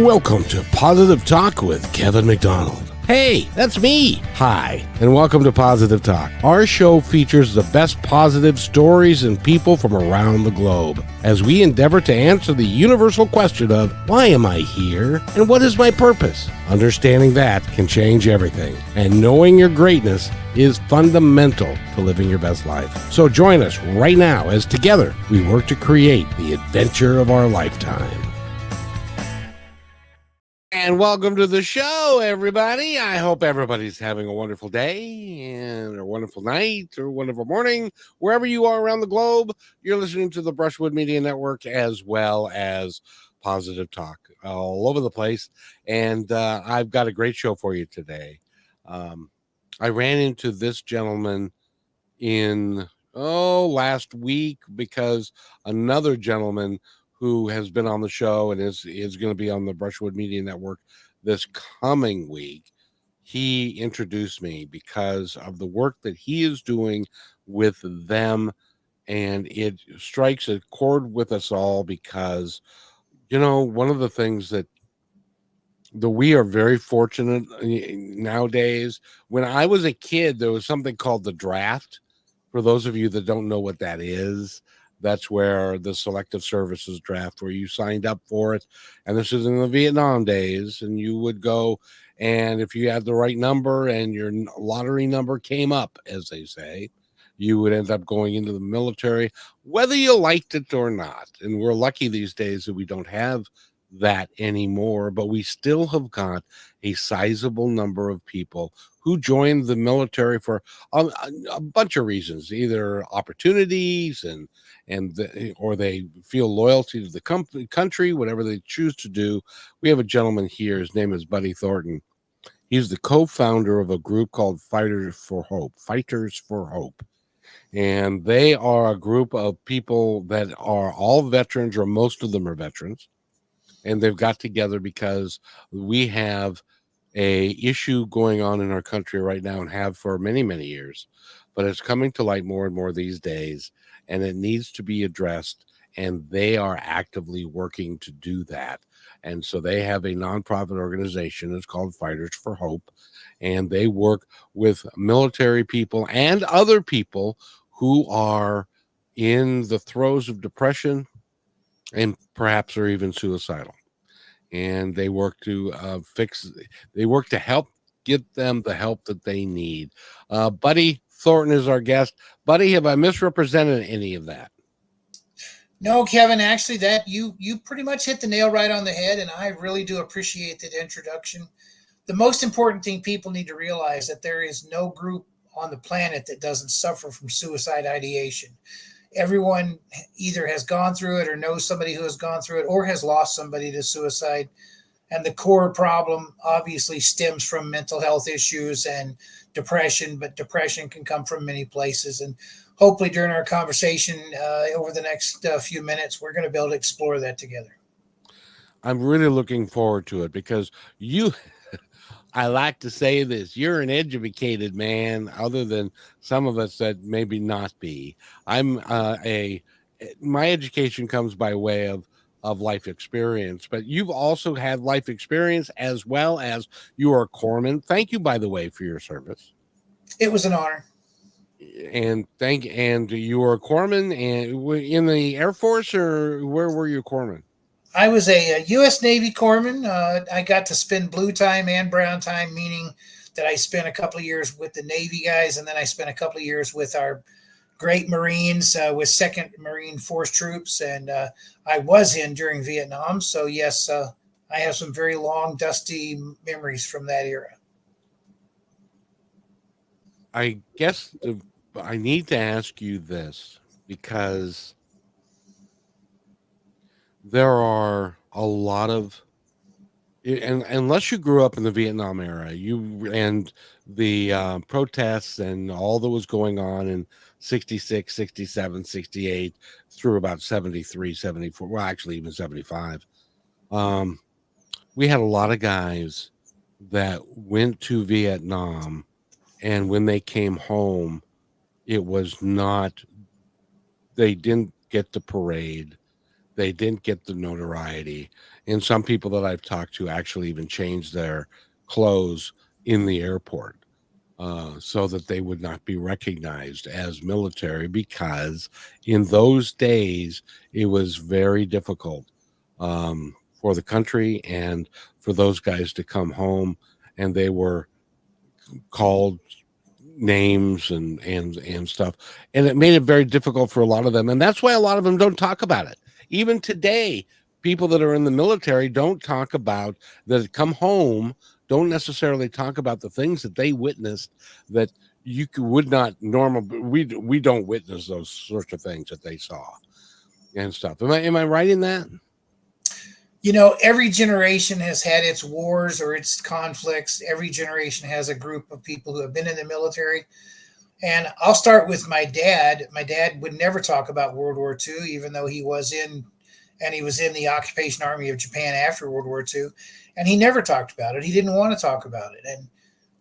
Welcome to Positive Talk with Kevin McDonald. Hey, that's me. Hi, and welcome to Positive Talk. Our show features the best positive stories and people from around the globe as we endeavor to answer the universal question of why am I here and what is my purpose? Understanding that can change everything, and knowing your greatness is fundamental to living your best life. So join us right now as together we work to create the adventure of our lifetime. And welcome to the show, everybody. I hope everybody's having a wonderful day and a wonderful night or wonderful morning. Wherever you are around the globe, you're listening to the Brushwood Media Network as well as Positive Talk all over the place. And I've got a great show for you today. I ran into this gentleman in last week because another gentleman who has been on the show and is going to be on the Brushwood Media Network this coming week. He introduced me because of the work that he is doing with them, and it strikes a chord with us all because, you know, one of the things that we are very fortunate nowadays. When I was a kid, there was something called the draft. For those of you that don't know what that is, that's where the selective services draft, where you signed up for it. And this is in the Vietnam days. And you would go, and if you had the right number and your lottery number came up, as they say, you would end up going into the military, whether you liked it or not. And we're lucky these days that we don't have that anymore, but we still have got a sizable number of people who joined the military for a bunch of reasons, either opportunities or they feel loyalty to the country, whatever they choose to do. We have a gentleman here. His name is Buddy Thornton. He's the co-founder of a group called Fighters for Hope. And they are a group of people that are all veterans, or most of them are veterans. And they've got together because we have a issue going on in our country right now and have for many, many years, but it's coming to light more and more these days, and it needs to be addressed. And they are actively working to do that. And so they have a nonprofit organization. It's called Fighters for Hope. And they work with military people and other people who are in the throes of depression and perhaps are even suicidal. And they work to help get them the help that they need. Buddy Thornton is our guest. Buddy, have I misrepresented any of that? No, Kevin, actually that you pretty much hit the nail right on the head, and I really do appreciate that introduction. The most important thing people need to realize that there is no group on the planet that doesn't suffer from suicide ideation. Everyone either has gone through it or knows somebody who has gone through it or has lost somebody to suicide. And the core problem obviously stems from mental health issues and depression, but depression can come from many places. And hopefully during our conversation over the next few minutes, we're going to be able to explore that together. I'm really looking forward to it because I like to say this, you're an educated man, other than some of us that maybe not be. My education comes by way of life experience, but you've also had life experience as well as you are a corpsman. Thank you, by the way, for your service. It was an honor. And you were a corpsman and in the Air Force, or where were you a corpsman? I was a U.S. Navy corpsman. I got to spend blue time and brown time, meaning that I spent a couple of years with the Navy guys, and then I spent a couple of years with our great Marines, with 2nd Marine Force troops, and I was in during Vietnam. So, yes, I have some very long, dusty memories from that era. I guess I need to ask you this because there are a lot of, and unless you grew up in the Vietnam era, and the protests and all that was going on in 66, 67, 68 through about 73, 74, well, actually even 75. We had a lot of guys that went to Vietnam, and when they came home, it was not, they didn't get the parade. they didn't get the notoriety. And some people that I've talked to actually even changed their clothes in the airport so that they would not be recognized as military, because in those days it was very difficult for the country and for those guys to come home, and they were called names and stuff, and it made it very difficult for a lot of them, and that's why a lot of them don't talk about it. Even today, people that are in the military don't talk about that, come home, don't necessarily talk about the things that they witnessed that would not normal. We don't witness those sorts of things that they saw and stuff. Am I right in that? Every generation has had its wars or its conflicts. Every generation has a group of people who have been in the military. And I'll start with my dad. My dad would never talk about World War II, even though he was in the Occupation Army of Japan after World War II. And he never talked about it. He didn't want to talk about it. And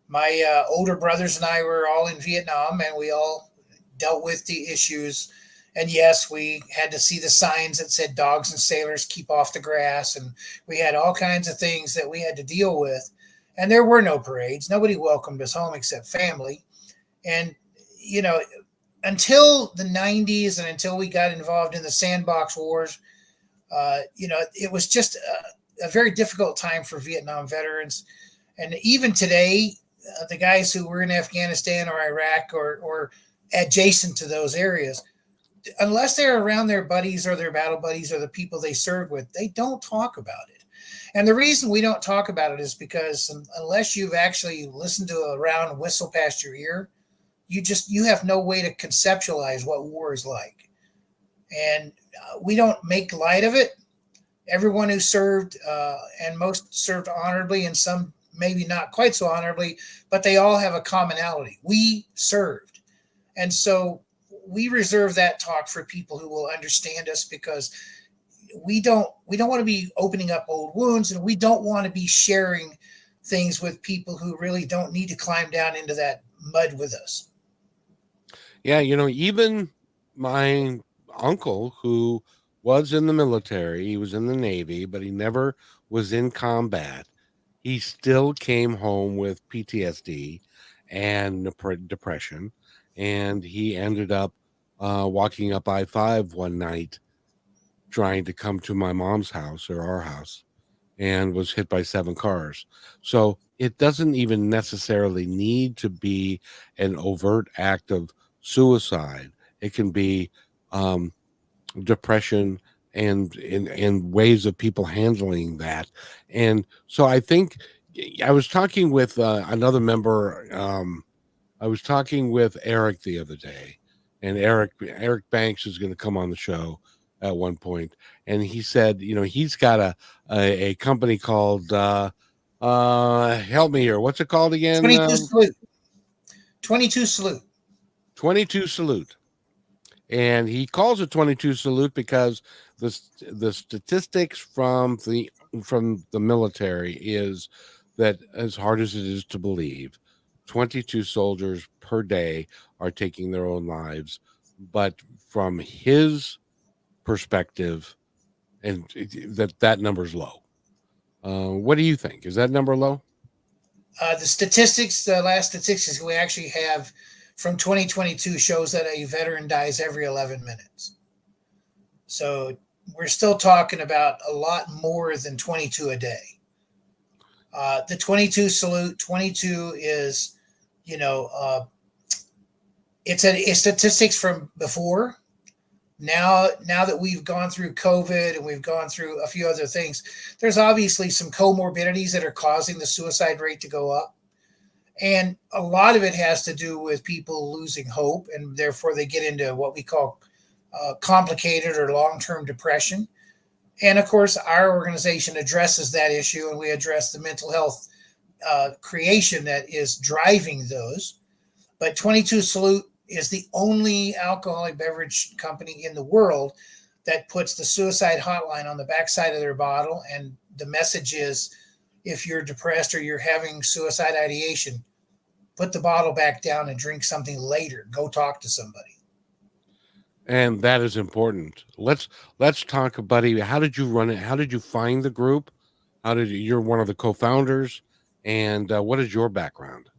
my older brothers and I were all in Vietnam, and we all dealt with the issues. And yes, we had to see the signs that said dogs and sailors keep off the grass. And we had all kinds of things that we had to deal with. And there were no parades. Nobody welcomed us home except family. And, until the 90s and until we got involved in the sandbox wars, it was just a very difficult time for Vietnam veterans. And even today, the guys who were in Afghanistan or Iraq or adjacent to those areas, unless they're around their buddies or their battle buddies or the people they served with, they don't talk about it. And the reason we don't talk about it is because unless you've actually listened to a round whistle past your ear, you have no way to conceptualize what war is like. And we don't make light of it. Everyone who served, and most served honorably, and some maybe not quite so honorably, but they all have a commonality. We served. And so we reserve that talk for people who will understand us, because we don't want to be opening up old wounds, and we don't want to be sharing things with people who really don't need to climb down into that mud with us. Yeah, even my uncle, who was in the military, he was in the Navy, but he never was in combat. He still came home with PTSD and depression, and he ended up walking up I-5 one night trying to come to my mom's house, or our house, and was hit by 7 cars. So it doesn't even necessarily need to be an overt act of suicide. It can be depression and ways of people handling that. And so I think I was talking with another member. I was talking with Eric the other day, and Eric Banks is going to come on the show at one point, and he said, he's got a company called help me here. What's it called again? 22 Salute. 22 Salute. 22 Salute. And he calls it 22 Salute because the statistics from the military is that, as hard as it is to believe, 22 soldiers per day are taking their own lives. But from his perspective, and that number's low. What do you think? Is that number low? The last statistics we actually have from 2022 shows that a veteran dies every 11 minutes. So we're still talking about a lot more than 22 a day. The 22 Salute, 22 is, it's statistics from before. Now that we've gone through COVID and we've gone through a few other things, there's obviously some comorbidities that are causing the suicide rate to go up. And a lot of it has to do with people losing hope, and therefore they get into what we call complicated or long-term depression. And of course, our organization addresses that issue, and we address the mental health creation that is driving those. But 22 Salute is the only alcoholic beverage company in the world that puts the suicide hotline on the backside of their bottle. And the message is, if you're depressed or you're having suicide ideation, put the bottle back down and drink something later. Go talk to somebody. And that is important. Let's talk, buddy. How did you run it? How did you find the group? How did you're one of the co-founders, and what is your background?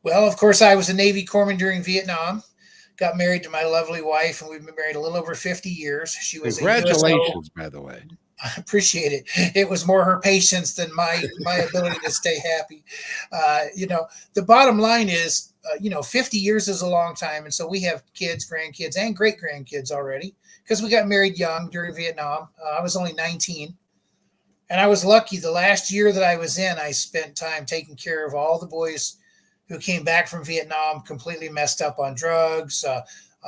Well, of course, I was a Navy corpsman during Vietnam. Got married to my lovely wife, and we've been married a little over 50 years. She was a USO. Congratulations, by the way. I appreciate it. It was more her patience than my ability to stay happy. The bottom line is, 50 years is a long time. And so we have kids, grandkids, and great grandkids already because we got married young during Vietnam. I was only 19. And I was lucky. The last year that I was in, I spent time taking care of all the boys who came back from Vietnam completely messed up on drugs,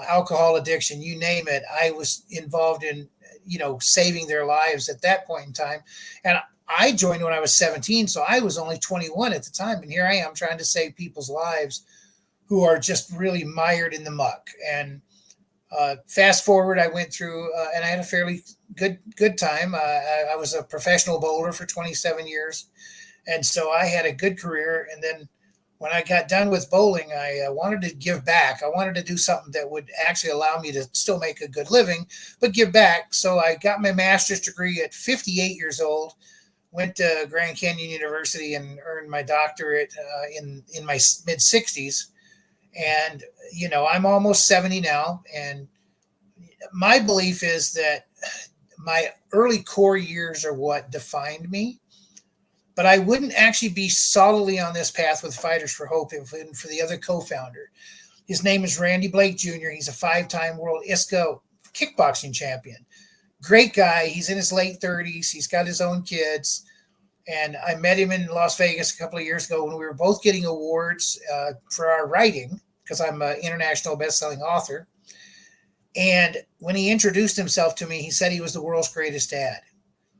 alcohol addiction, you name it. I was involved in saving their lives at that point in time. And I joined when I was 17, so I was only 21 at the time. And here I am trying to save people's lives who are just really mired in the muck. And fast forward, I went through and I had a fairly good time. I was a professional bowler for 27 years. And so I had a good career. And then when I got done with bowling, I wanted to give back. I wanted to do something that would actually allow me to still make a good living, but give back. So I got my master's degree at 58 years old, went to Grand Canyon University and earned my doctorate in my mid-60s. And, I'm almost 70 now. And my belief is that my early core years are what defined me. But I wouldn't actually be solidly on this path with Fighters for Hope if it wasn't for the other co-founder. His name is Randy Blake Jr. He's a 5-time world ISCA kickboxing champion. Great guy. He's in his late 30s. He's got his own kids. And I met him in Las Vegas a couple of years ago when we were both getting awards for our writing because I'm an international best-selling author. And when he introduced himself to me, he said he was the world's greatest dad.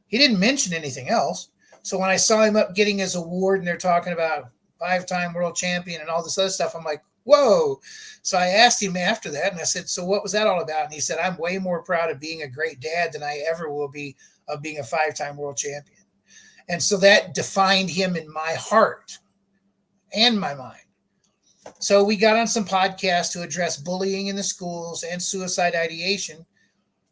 He didn't mention anything else. So when I saw him up getting his award and they're talking about 5-time world champion and all this other stuff, I'm like, whoa. So I asked him after that and I said, so what was that all about? And he said, I'm way more proud of being a great dad than I ever will be of being a 5-time world champion. And so that defined him in my heart and my mind. So we got on some podcasts to address bullying in the schools and suicide ideation.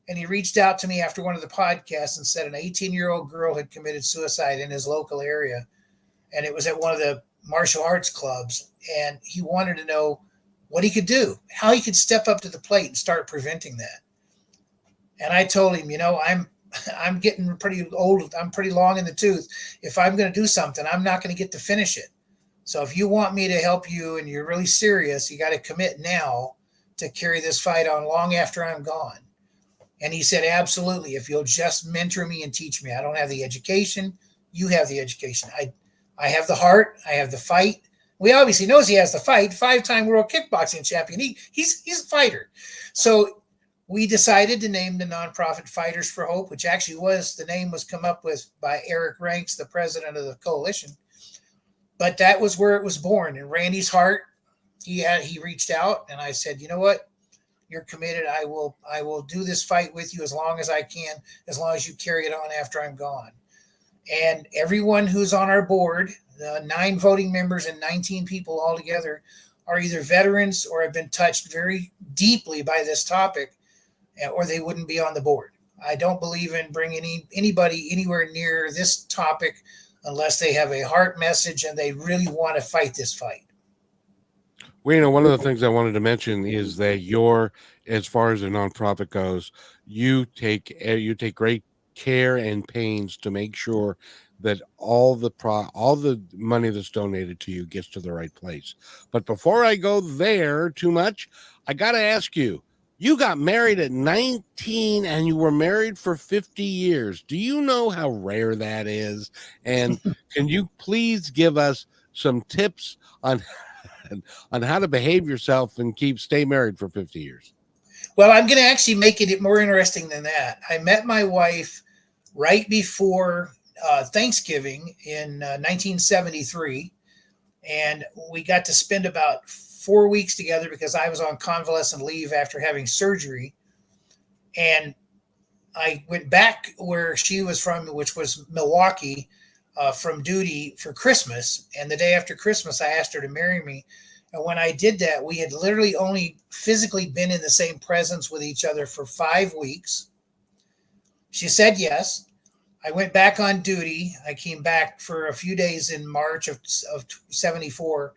And he reached out to me after one of the podcasts and said an 18-year-old girl had committed suicide in his local area. And it was at one of the martial arts clubs. And he wanted to know what he could do, how he could step up to the plate and start preventing that. And I told him, I'm getting pretty old. I'm pretty long in the tooth. If I'm going to do something, I'm not going to get to finish it. So if you want me to help you and you're really serious, you got to commit now to carry this fight on long after I'm gone. And he said, absolutely. If you'll just mentor me and teach me, I don't have the education. You have the education. I have the heart. I have the fight. We obviously knows he has the fight. 5-time world kickboxing champion. He's a fighter. So we decided to name the nonprofit Fighters for Hope, which actually the name was come up with by Eric Ranks, the president of the coalition. But that was where it was born. In Randy's heart, he reached out and I said, you know what? You're committed. I will do this fight with you as long as I can, as long as you carry it on after I'm gone. And everyone who's on our board, the 9 voting members and 19 people altogether, are either veterans or have been touched very deeply by this topic, or they wouldn't be on the board. I don't believe in bringing anybody anywhere near this topic unless they have a heart message and they really want to fight this fight. Well, one of the things I wanted to mention is that as far as the nonprofit goes, you take great care and pains to make sure that all the money that's donated to you gets to the right place. But before I go there too much, I got to ask you, you got married at 19 and you were married for 50 years. Do you know how rare that is? And can you please give us some tips on how to behave yourself and stay married for 50 years? Well, I'm going to actually make it more interesting than that. I met my wife right before Thanksgiving in 1973, and we got to spend about 4 weeks together because I was on convalescent leave after having surgery. And I went back where she was from, which was Milwaukee, from duty for Christmas. And the day after Christmas, I asked her to marry me. And when I did that, we had literally only physically been in the same presence with each other for 5 weeks. She said yes. I went back on duty. I came back for a few days in March of 74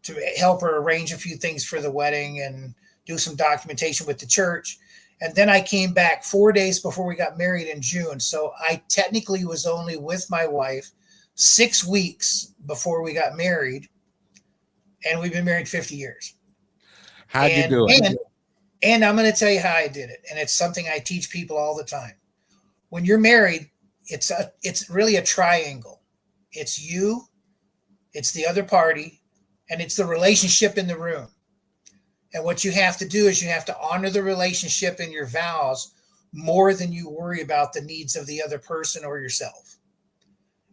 to help her arrange a few things for the wedding and do some documentation with the church. And then I came back 4 days before we got married in June. So I technically was only with my wife 6 weeks before we got married. And we've been married 50 years. How'd you do it? And I'm going to tell you how I did it. And it's something I teach people all the time. When you're married, it's really a triangle. It's you, it's the other party, and it's the relationship in the room. And what you have to do is you have to honor the relationship in your vows more than you worry about the needs of the other person or yourself.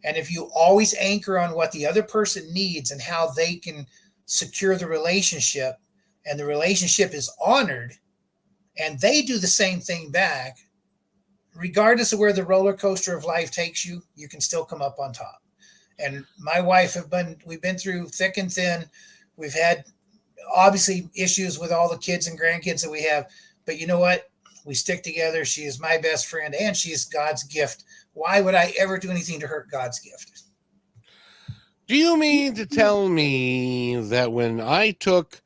And if you always anchor on what the other person needs and how they can secure the relationship, and the relationship is honored, and they do the same thing back, regardless of where the roller coaster of life takes you, you can still come up on top. And my wife we've been through thick and thin. We've had obviously issues with all the kids and grandkids that we have, but you know what? We stick together. She is my best friend, and she's God's gift. Why would I ever do anything to hurt God's gift? Do you mean to tell me that when I took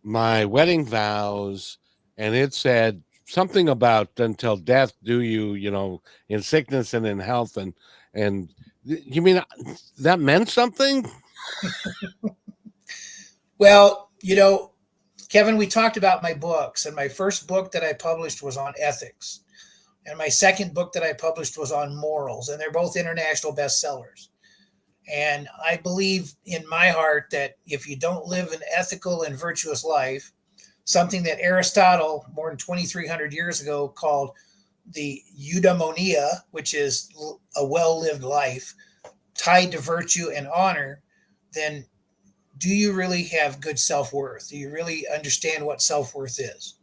my wedding vows and it said something about until death do you, in sickness and in health, and you mean that meant something? Well, Kevin, we talked about my books, and my first book that I published was on ethics. And my second book that I published was on morals, and they're both international bestsellers. And I believe in my heart that if you don't live an ethical and virtuous life, something that Aristotle more than 2,300 years ago called the eudaimonia, which is a well-lived life tied to virtue and honor, then do you really have good self-worth? Do you really understand what self-worth is?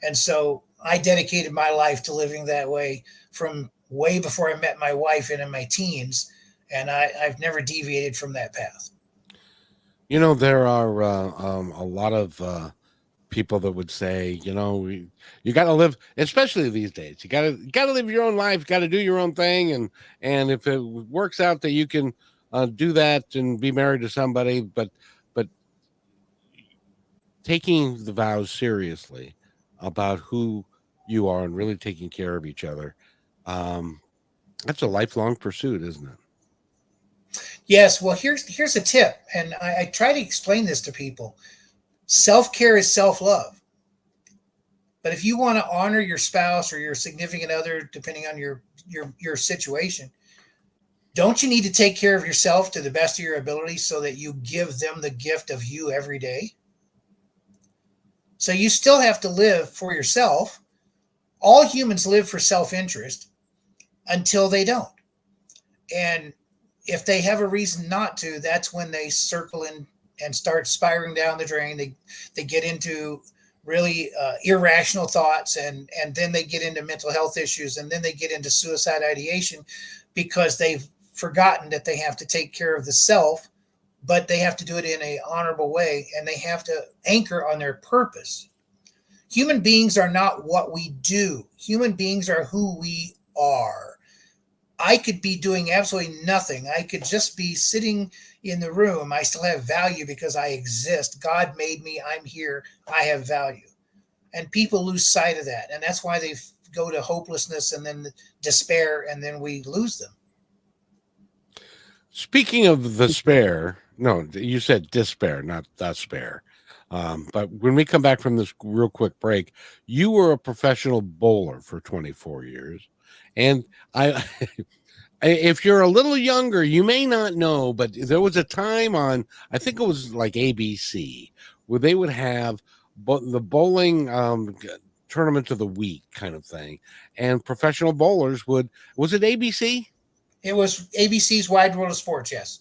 And so I dedicated my life to living that way from way before I met my wife and in my teens. And I've never deviated from that path. There are a lot of people that would say, you got to live, especially these days. You got to live your own life. Got to do your own thing, and if it works out that you can do that and be married to somebody, but taking the vows seriously about who you are and really taking care of each other, that's a lifelong pursuit, isn't it? Yes. Well, here's a tip, and I try to explain this to people. Self-care is self-love. But if you want to honor your spouse or your significant other, depending on your situation, don't you need to take care of yourself to the best of your ability so that you give them the gift of you every day? So you still have to live for yourself. All humans live for self-interest until they don't. And if they have a reason not to, that's when they circle in and start spiraling down the drain. They get into really irrational thoughts, and then they get into mental health issues, and then they get into suicide ideation because they've forgotten that they have to take care of the self, but they have to do it in an honorable way, and they have to anchor on their purpose. Human beings are not what we do. Human beings are who we are. I could be doing absolutely nothing. I could just be sitting in the room. I still have value because I exist. God made me. I'm here. I have value. And people lose sight of that. And that's why they go to hopelessness and then despair, and then we lose them. Speaking of the spare, no, you said despair, not the spare. But when we come back from this real quick break, you were a professional bowler for 24 years. And if you're a little younger, you may not know, but there was a time on, I think it was like ABC, where they would have the bowling tournament of the week kind of thing. And professional bowlers was it ABC? It was ABC's Wide World of Sports, yes.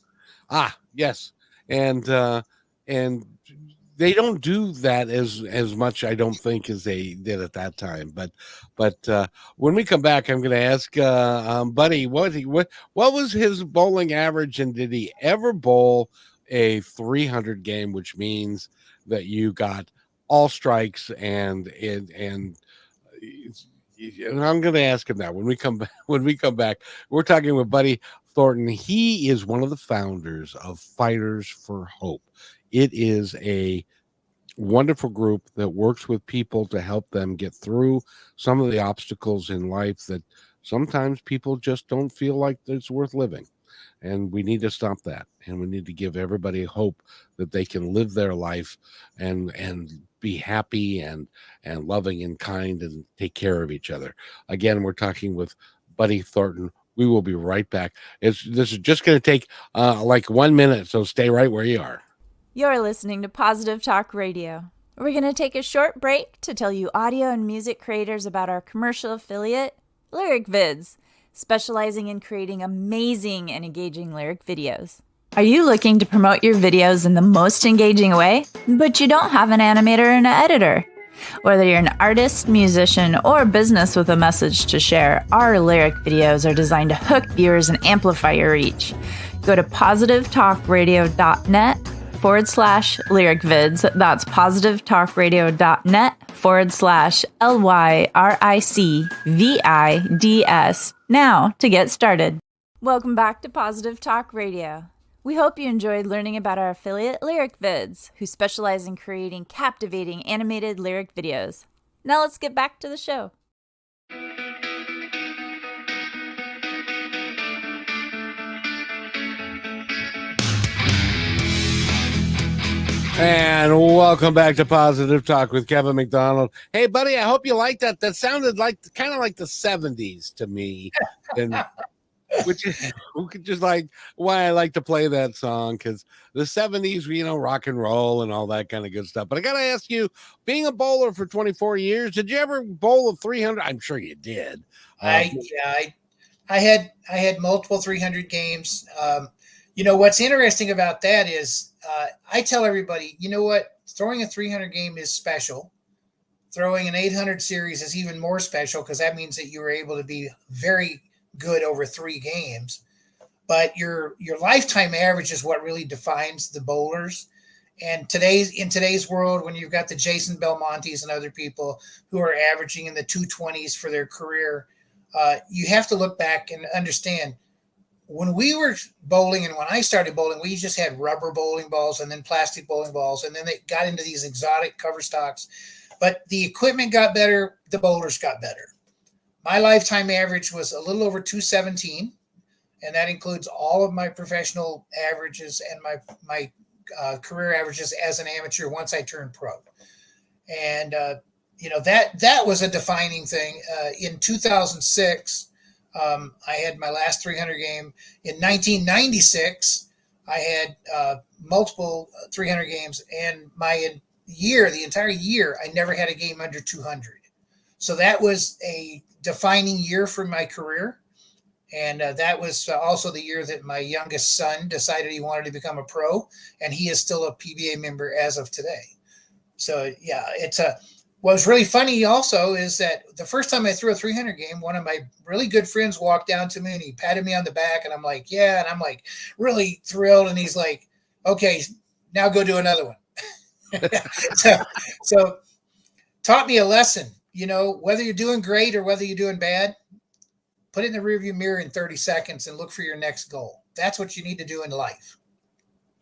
Ah, yes. And they don't do that as much, I don't think, as they did at that time. But when we come back, I'm going to ask Buddy what was his bowling average, and did he ever bowl a 300 game, which means that you got all strikes and I'm going to ask him that when we come back. When we come back, we're talking with Buddy Thornton. He is one of the founders of Fighters for Hope. It is a wonderful group that works with people to help them get through some of the obstacles in life that sometimes people just don't feel like it's worth living. And we need to stop that. And we need to give everybody hope that they can live their life and be happy and loving and kind and take care of each other. Again, we're talking with Buddy Thornton. We will be right back. This is just going to take like 1 minute, so stay right where you are. You're listening to Positive Talk Radio. We're going to take a short break to tell you audio and music creators about our commercial affiliate, Lyric Vids, specializing in creating amazing and engaging lyric videos. Are you looking to promote your videos in the most engaging way, but you don't have an animator and an editor? Whether you're an artist, musician, or business with a message to share, our lyric videos are designed to hook viewers and amplify your reach. Go to positivetalkradio.net/lyric vids. That's positivetalkradio.net/LYRICVIDS now to get started. Welcome back to Positive Talk Radio. We hope you enjoyed learning about our affiliate Lyric Vids, who specialize in creating captivating animated lyric videos. Now let's get back to the show. And welcome back to Positive Talk with Kevin McDonald. Hey, buddy, I hope you liked that. That sounded like kind of like the 70s to me. And which is just like why I like to play that song, because the 70s, rock and roll and all that kind of good stuff. But I got to ask you, being a bowler for 24 years, did you ever bowl a 300? I'm sure you did. I had multiple 300 games. What's interesting about that is I tell everybody, you know what? Throwing a 300 game is special. Throwing an 800 series is even more special, because that means that you were able to be very good over 3 games. But your lifetime average is what really defines the bowlers. And in today's world, when you've got the Jason Belmontes and other people who are averaging in the 220s for their career, you have to look back and understand, when we were bowling and when I started bowling, we just had rubber bowling balls and then plastic bowling balls. And then they got into these exotic cover stocks. But the equipment got better. The bowlers got better. My lifetime average was a little over 217. And that includes all of my professional averages and my career averages as an amateur once I turned pro. And, that was a defining thing. In 2006, I had my last 300 game. In 1996, I had multiple 300 games, and the entire year, I never had a game under 200. So that was a defining year for my career. And that was also the year that my youngest son decided he wanted to become a pro, and he is still a PBA member as of today. So yeah, what was really funny also is that the first time I threw a 300 game, one of my really good friends walked down to me and he patted me on the back, and I'm like, yeah. And I'm like really thrilled. And he's like, okay, now go do another one. so taught me a lesson, whether you're doing great or whether you're doing bad, put it in the rearview mirror in 30 seconds and look for your next goal. That's what you need to do in life.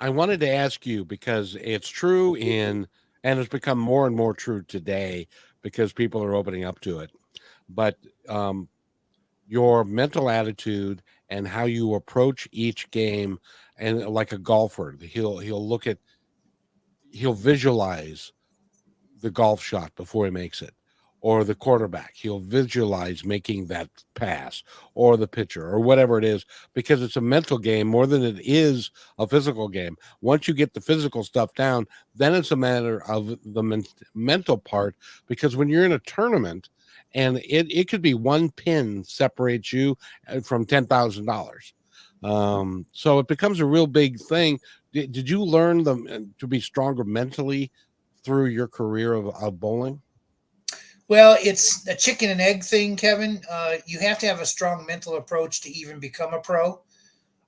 I wanted to ask you, because it's true and it's become more and more true today because people are opening up to it. But your mental attitude and how you approach each game, and like a golfer, he'll visualize the golf shot before he makes it, or the quarterback, he'll visualize making that pass, or the pitcher, or whatever it is, because it's a mental game more than it is a physical game. Once you get the physical stuff down, then it's a matter of the mental part, because when you're in a tournament, and it could be one pin separates you from $10,000. So it becomes a real big thing. Did you learn to be stronger mentally through your career of bowling? Well, it's a chicken and egg thing, Kevin. You have to have a strong mental approach to even become a pro.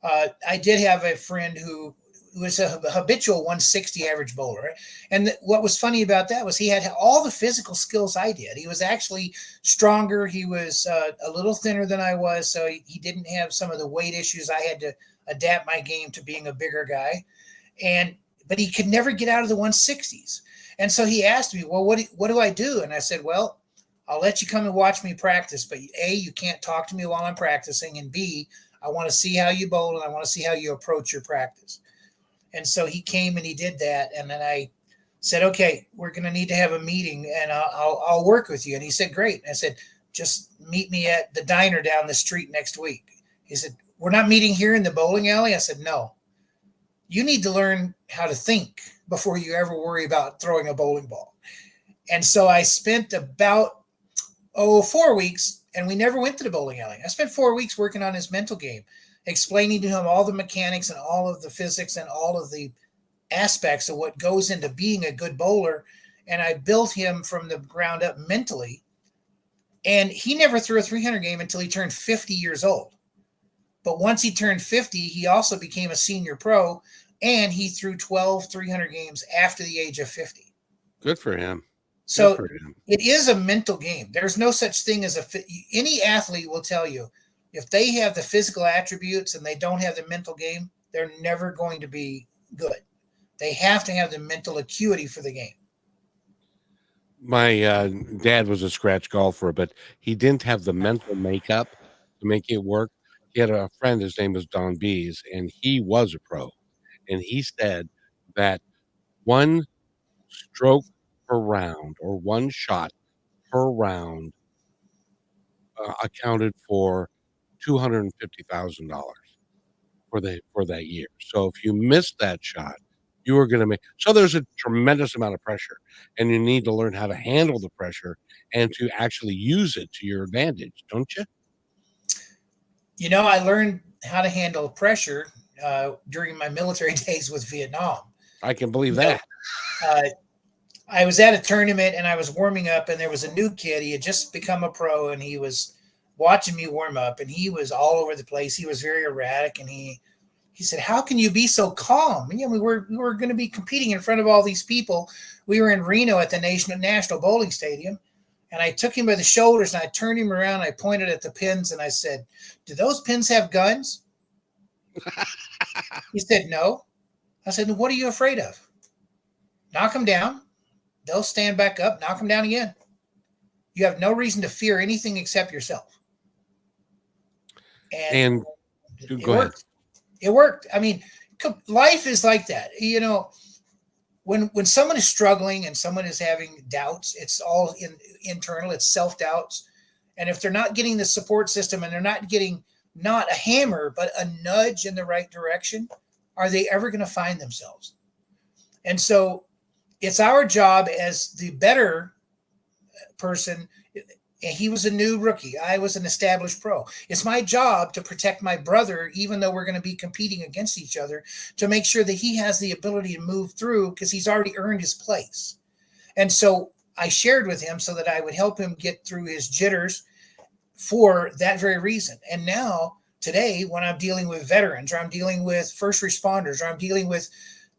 I did have a friend who was a habitual 160 average bowler. Right? And what was funny about that was he had all the physical skills I did. He was actually stronger. He was a little thinner than I was, so he didn't have some of the weight issues. I had to adapt my game to being a bigger guy, but he could never get out of the 160s. And so he asked me, well, what do I do? And I said, well, I'll let you come and watch me practice, but A, you can't talk to me while I'm practicing, and B, I want to see how you bowl and I want to see how you approach your practice. And so he came and he did that. And then I said, okay, we're going to need to have a meeting and I'll work with you. And he said, great. And I said, just meet me at the diner down the street next week. He said, we're not meeting here in the bowling alley. I said, no, you need to learn how to think before you ever worry about throwing a bowling ball. And so I spent about 4 weeks, and we never went to the bowling alley. I spent 4 weeks working on his mental game, explaining to him all the mechanics and all of the physics and all of the aspects of what goes into being a good bowler. And I built him from the ground up mentally. And he never threw a 300 game until he turned 50 years old. But once he turned 50, he also became a senior pro, and he threw 12 300 games after the age of 50. Good for him. So it is a mental game. There's no such thing as any athlete will tell you, if they have the physical attributes and they don't have the mental game, they're never going to be good. They have to have the mental acuity for the game. My dad was a scratch golfer, but he didn't have the mental makeup to make it work. He had a friend, his name was Don Bees, and he was a pro. And he said that one stroke per round or one shot per round accounted for $250,000 for that year. So if you missed that shot, you were going to make. So there's a tremendous amount of pressure, and you need to learn how to handle the pressure and to actually use it to your advantage, don't you? You know, I learned how to handle pressure during my military days with Vietnam. I can believe that. I was at a tournament and I was warming up, and there was a new kid. He had just become a pro, and he was watching me warm up, and he was all over the place. He was very erratic, and he said, how can you be so calm? You know, we were going to be competing in front of all these people. We were in Reno at the National Bowling Stadium, and I took him by the shoulders and I turned him around. I pointed at the pins and I said, do those pins have guns? He said, no. I said, what are you afraid of? Knock them down. They'll stand back up, knock them down again. You have no reason to fear anything except yourself. And go ahead. It worked. I mean, life is like that. You know, when someone is struggling and someone is having doubts, it's all internal. It's self-doubts. And if they're not getting the support system and they're not getting not a hammer, but a nudge in the right direction, are they ever going to find themselves? And so it's our job as the better person. He was a new rookie. I was an established pro. It's my job to protect my brother, even though we're going to be competing against each other, to make sure that he has the ability to move through because he's already earned his place. And so I shared with him so that I would help him get through his jitters for that very reason. And now today, when I'm dealing with veterans, or I'm dealing with first responders, or I'm dealing with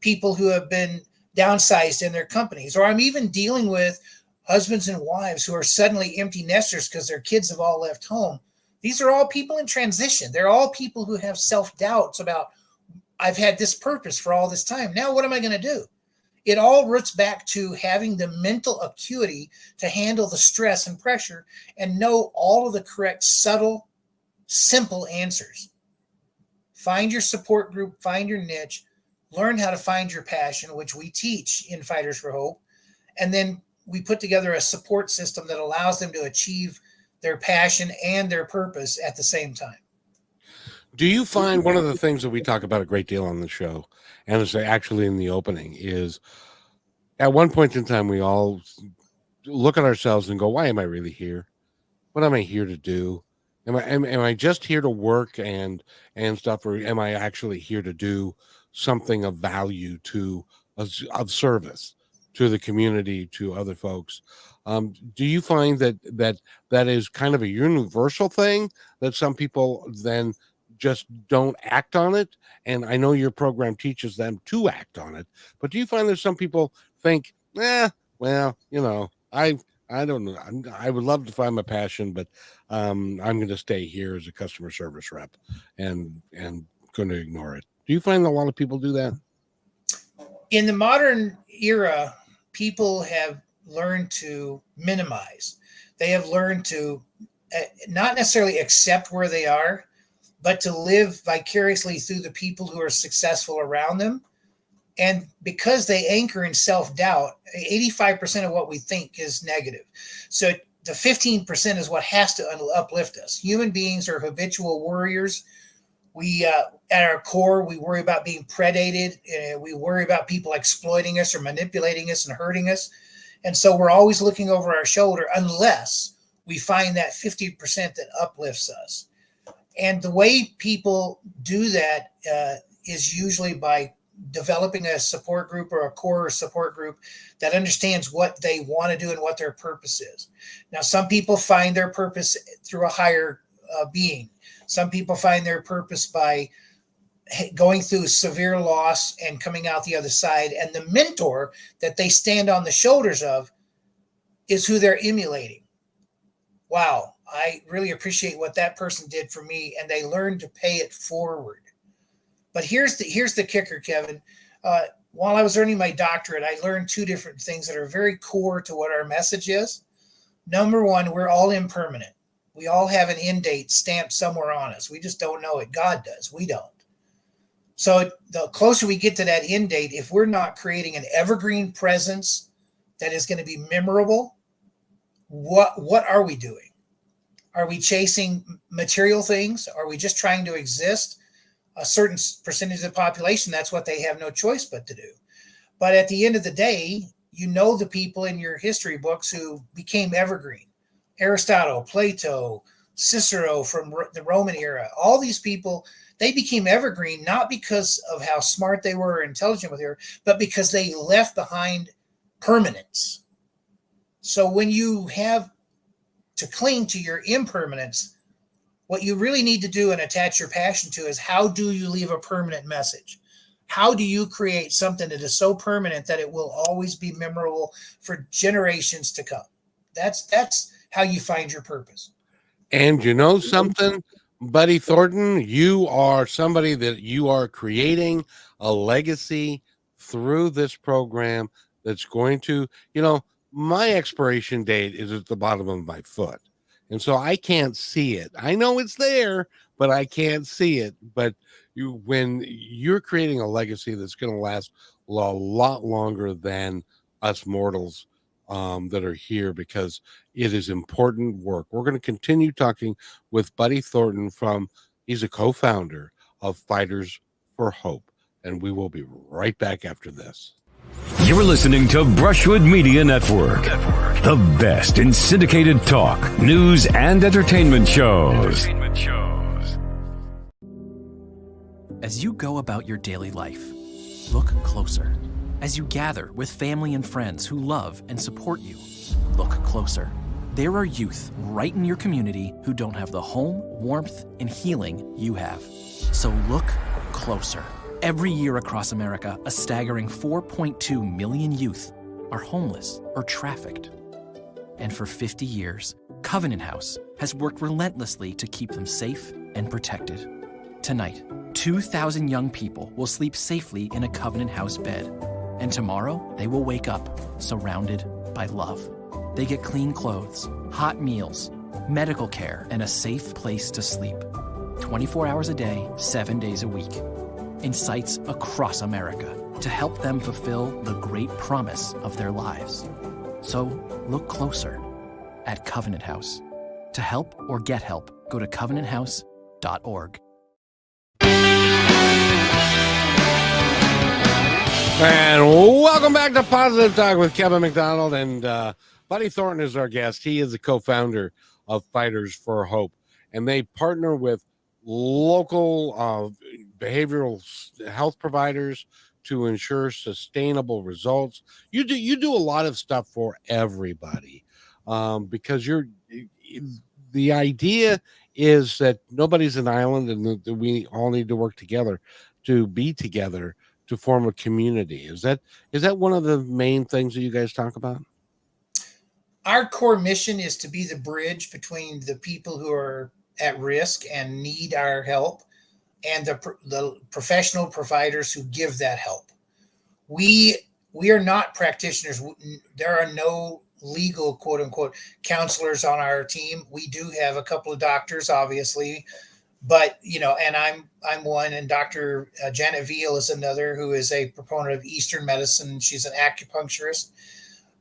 people who have been downsized in their companies, or I'm even dealing with husbands and wives who are suddenly empty nesters because their kids have all left home. These are all people in transition. They're all people who have self-doubts about, I've had this purpose for all this time. Now, what am I going to do? It all roots back to having the mental acuity to handle the stress and pressure and know all of the correct, subtle, simple answers. Find your support group, find your niche, learn how to find your passion, which we teach in Fighters for Hope. And then we put together a support system that allows them to achieve their passion and their purpose at the same time. Do you find one of the things that we talk about a great deal on the show, and it's actually in the opening, is at one point in time, we all look at ourselves and go, why am I really here? What am I here to do? Am I just here to work and stuff, or am I actually here to do something of value of service to the community, to other folks? Do you find that is kind of a universal thing that some people then just don't act on it. And I know your program teaches them to act on it, but do you find that some people think, well, I don't know. I would love to find my passion, but I'm going to stay here as a customer service rep and going to ignore it. Do you find a lot of people do that? In the modern era, people have learned to minimize. They have learned to not necessarily accept where they are, but to live vicariously through the people who are successful around them. And because they anchor in self-doubt, 85% of what we think is negative. So the 15% is what has to uplift us. Human beings are habitual worriers. We, at our core, we worry about being predated. We worry about people exploiting us or manipulating us and hurting us. And so we're always looking over our shoulder unless we find that 50% that uplifts us. And the way people do that is usually by developing a support group or a core support group that understands what they want to do and what their purpose is. Now, some people find their purpose through a higher being. Some people find their purpose by going through severe loss and coming out the other side. And the mentor that they stand on the shoulders of is who they're emulating. Wow, I really appreciate what that person did for me, and they learn to pay it forward. But here's the kicker, Kevin. While I was earning my doctorate, I learned two different things that are very core to what our message is. Number one, we're all impermanent. We all have an end date stamped somewhere on us. We just don't know it. God does. We don't. So the closer we get to that end date, if we're not creating an evergreen presence that is going to be memorable, what are we doing? Are we chasing material things? Are we just trying to exist? A certain percentage of the population, that's what they have no choice but to do. But at the end of the day, you know the people in your history books who became evergreen. Aristotle, Plato, Cicero from the Roman era, all these people, they became evergreen not because of how smart they were or intelligent they were, but because they left behind permanence. So when you have to cling to your impermanence, what you really need to do and attach your passion to is how do you leave a permanent message? How do you create something that is so permanent that it will always be memorable for generations to come? That's how you find your purpose. And you know something, Buddy Thornton, you are somebody that you are creating a legacy through this program that's going to, my expiration date is at the bottom of my foot. And so I can't see it. I know it's there, but I can't see it. But when you're creating a legacy that's going to last a lot longer than us mortals that are here, because it is important work. We're going to continue talking with Buddy Thornton he's a co-founder of Fighters for Hope. And we will be right back after this. You're listening to Brushwood Media Network, the best in syndicated talk, news, and entertainment shows. As you go about your daily life, look closer. As you gather with family and friends who love and support you, look closer. There are youth right in your community who don't have the home, warmth, and healing you have. So look closer. Every year across America, a staggering 4.2 million youth are homeless or trafficked. And for 50 years, Covenant House has worked relentlessly to keep them safe and protected. Tonight, 2,000 young people will sleep safely in a Covenant House bed. And tomorrow, they will wake up surrounded by love. They get clean clothes, hot meals, medical care, and a safe place to sleep. 24 hours a day, 7 days a week. In sites across America to help them fulfill the great promise of their lives. So look closer at Covenant House. To help or get help, go to covenanthouse.org. And welcome back to Positive Talk with Kevin McDonald, and Buddy Thornton is our guest. He is the co-founder of Fighters for Hope, and they partner with local behavioral health providers to ensure sustainable results. You do a lot of stuff for everybody because the idea is that nobody's an island, and that we all need to work together to be together to form a community. Is that one of the main things that you guys talk about? Our core mission is to be the bridge between the people who are at risk and need our help and the professional providers who give that help. We are not practitioners. There are no legal quote unquote counselors on our team. We do have a couple of doctors, obviously, but and I'm one, and Dr. Janet Veal is another, who is a proponent of Eastern medicine. She's an acupuncturist.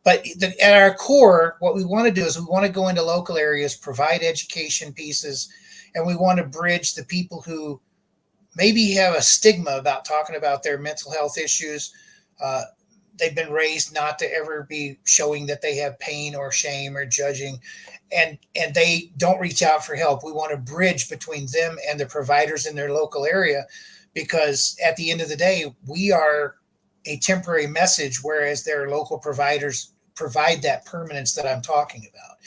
But at our core, what we want to do is we want to go into local areas, provide education pieces, and we want to bridge the people who maybe have a stigma about talking about their mental health issues. They've been raised not to ever be showing that they have pain or shame or judging, and they don't reach out for help. We want to bridge between them and the providers in their local area, because at the end of the day, we are a temporary message, whereas their local providers provide that permanence that I'm talking about.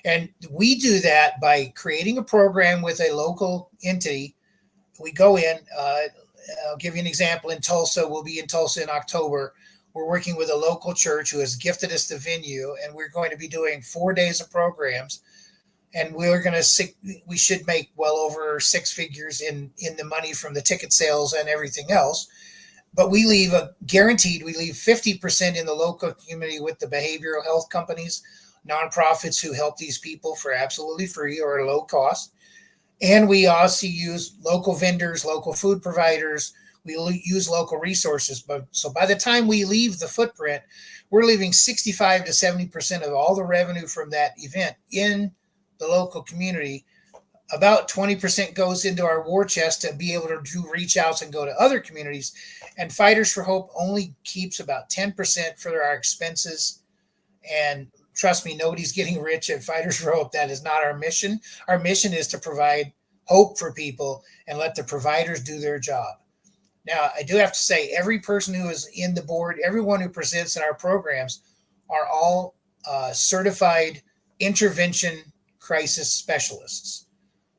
And we do that by creating a program with a local entity. We go in, I'll give you an example. In Tulsa, we'll be in Tulsa in October. We're working with a local church who has gifted us the venue, and we're going to be doing 4 days of programs. And we should make well over six figures in the money from the ticket sales and everything else. But we leave 50% in the local community with the behavioral health companies, nonprofits who help these people for absolutely free or low cost. And we also use local vendors, local food providers. We use local resources. So by the time we leave the footprint, we're leaving 65 to 70% of all the revenue from that event in the local community. About 20% goes into our war chest to be able to do reach outs and go to other communities. And Fighters for Hope only keeps about 10% for our expenses. And trust me, nobody's getting rich at Fighters for Hope. That is not our mission. Our mission is to provide hope for people and let the providers do their job. Now, I do have to say, every person who is in the board, everyone who presents in our programs are all certified intervention crisis specialists.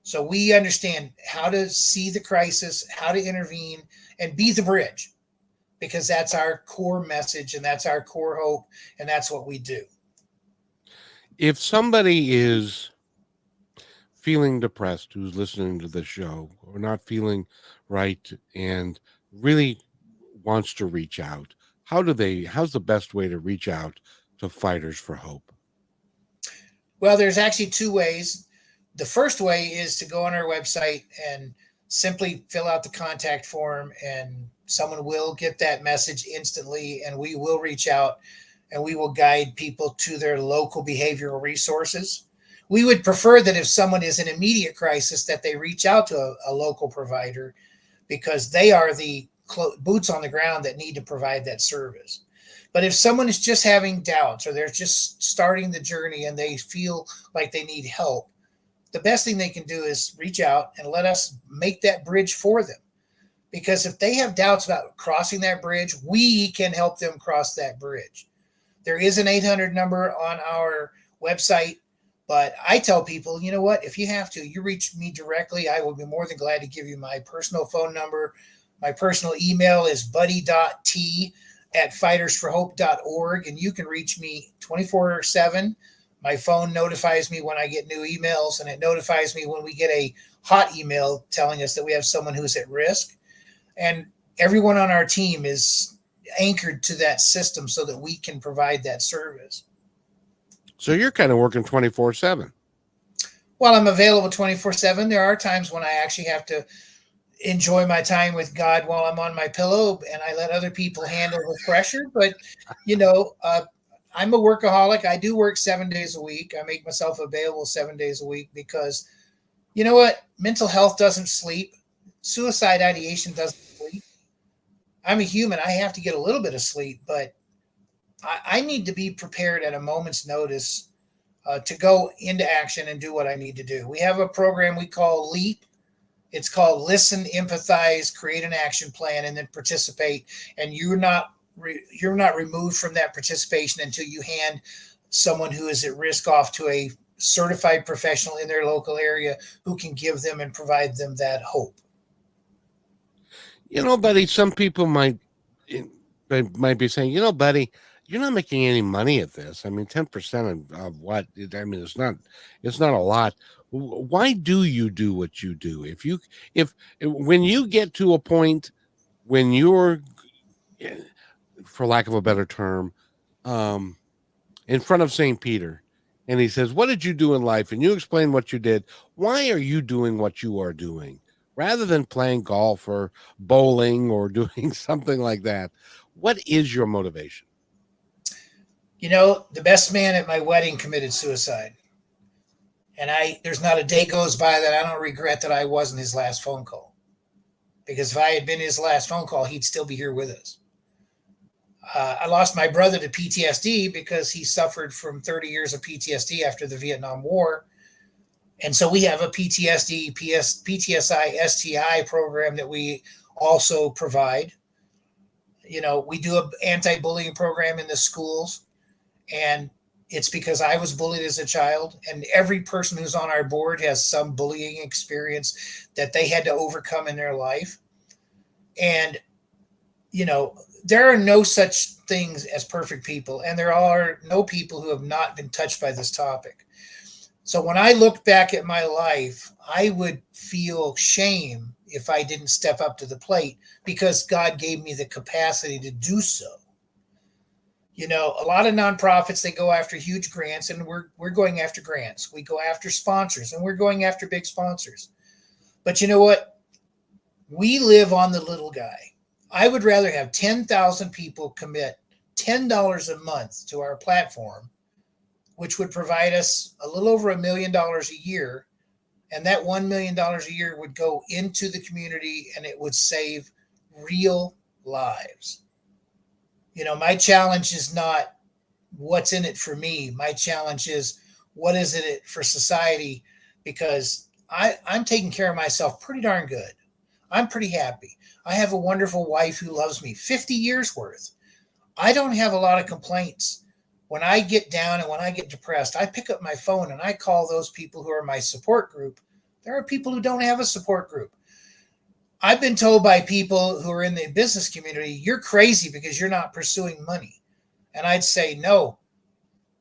So we understand how to see the crisis, how to intervene, and be the bridge, because that's our core message and that's our core hope, and that's what we do. If somebody is feeling depressed, who's listening to the show, or not feeling right and really wants to reach out, how's the best way to reach out to Fighters for Hope? Well, there's actually two ways. The first way is to go on our website and simply fill out the contact form, and someone will get that message instantly, and we will reach out and we will guide people to their local behavioral resources. We would prefer that if someone is in immediate crisis, that they reach out to a local provider, because they are the boots on the ground that need to provide that service. But if someone is just having doubts, or they're just starting the journey and they feel like they need help, the best thing they can do is reach out and let us make that bridge for them. Because if they have doubts about crossing that bridge, we can help them cross that bridge. There is an 800 number on our website, but I tell people, you know what, if you have to, you reach me directly. I will be more than glad to give you my personal phone number. My personal email is buddy.t@fightersforhope.org, and you can reach me 24/7. My phone notifies me when I get new emails, and it notifies me when we get a hot email telling us that we have someone who's at risk. And everyone on our team is anchored to that system so that we can provide that service. So you're kind of working 24/7. Well, I'm available 24/7. There are times when I actually have to enjoy my time with God while I'm on my pillow, and I let other people handle the pressure. But, I'm a workaholic. I do work 7 days a week. I make myself available 7 days a week because, you know what? Mental health doesn't sleep. Suicide ideation doesn't sleep. I'm a human. I have to get a little bit of sleep, but I need to be prepared at a moment's notice to go into action and do what I need to do. We have a program we call LEAP. It's called Listen, Empathize, Create an Action Plan, and then Participate. And you're not removed from that participation until you hand someone who is at risk off to a certified professional in their local area who can give them and provide them that hope. Buddy, some people might be saying, buddy, you're not making any money at this. I mean, 10% of what? I mean, it's not a lot. Why do you do what you do? If when you get to a point when you're, for lack of a better term, in front of St. Peter, and he says, what did you do in life? And you explain what you did. Why are you doing what you are doing? Rather than playing golf or bowling or doing something like that, what is your motivation? The best man at my wedding committed suicide. And there's not a day goes by that I don't regret that I wasn't his last phone call. Because if I had been his last phone call, he'd still be here with us. I lost my brother to PTSD because he suffered from 30 years of PTSD after the Vietnam War. And so we have a PTSD, PTSI, STI program that we also provide. We do an anti-bullying program in the schools. And it's because I was bullied as a child. And every person who's on our board has some bullying experience that they had to overcome in their life. And, there are no such things as perfect people. And there are no people who have not been touched by this topic. So when I look back at my life, I would feel shame if I didn't step up to the plate because God gave me the capacity to do so. A lot of nonprofits, they go after huge grants, and we're going after grants. We go after sponsors, and we're going after big sponsors. But you know what? We live on the little guy. I would rather have 10,000 people commit $10 a month to our platform, which would provide us a little over $1 million a year. And that $1 million a year would go into the community and it would save real lives. My challenge is not what's in it for me. My challenge is what is it for society? Because I'm taking care of myself pretty darn good. I'm pretty happy. I have a wonderful wife who loves me, 50 years worth. I don't have a lot of complaints. When I get down and when I get depressed, I pick up my phone and I call those people who are my support group. There are people who don't have a support group. I've been told by people who are in the business community, you're crazy because you're not pursuing money. And I'd say, no.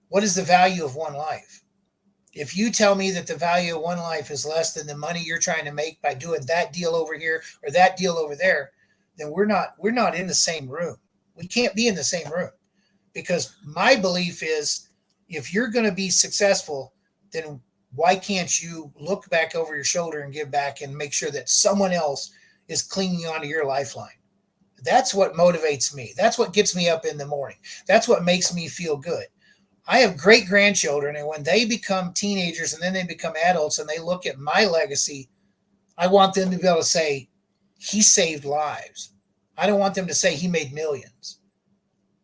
What is the value of one life? If you tell me that the value of one life is less than the money you're trying to make by doing that deal over here or that deal over there, then we're not in the same room. We can't be in the same room, because my belief is if you're going to be successful, then why can't you look back over your shoulder and give back and make sure that someone else is clinging onto your lifeline? That's what motivates me. That's what gets me up in the morning. That's what makes me feel good. I have great grandchildren, and when they become teenagers and then they become adults and they look at my legacy, I want them to be able to say, he saved lives. I don't want them to say he made millions.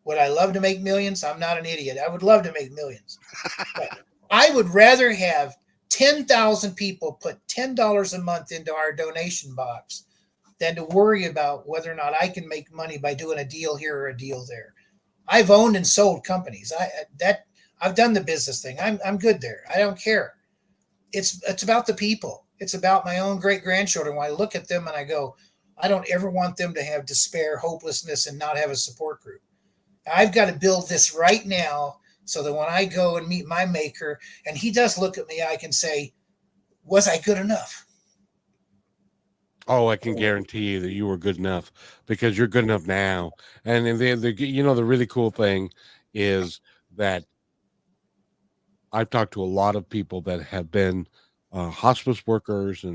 Would I love to make millions? I'm not an idiot. I would love to make millions. But I would rather have 10,000 people put $10 a month into our donation box than to worry about whether or not I can make money by doing a deal here or a deal there. I've owned and sold companies. I've done the business thing. I'm good there. I don't care. It's about the people. It's about my own great grandchildren. When I look at them and I go, I don't ever want them to have despair, hopelessness, and not have a support group. I've got to build this right now so that when I go and meet my maker and he does look at me, I can say, was I good enough? Oh, I can guarantee you that you were good enough, because you're good enough now. And the really cool thing is that I've talked to a lot of people that have been hospice workers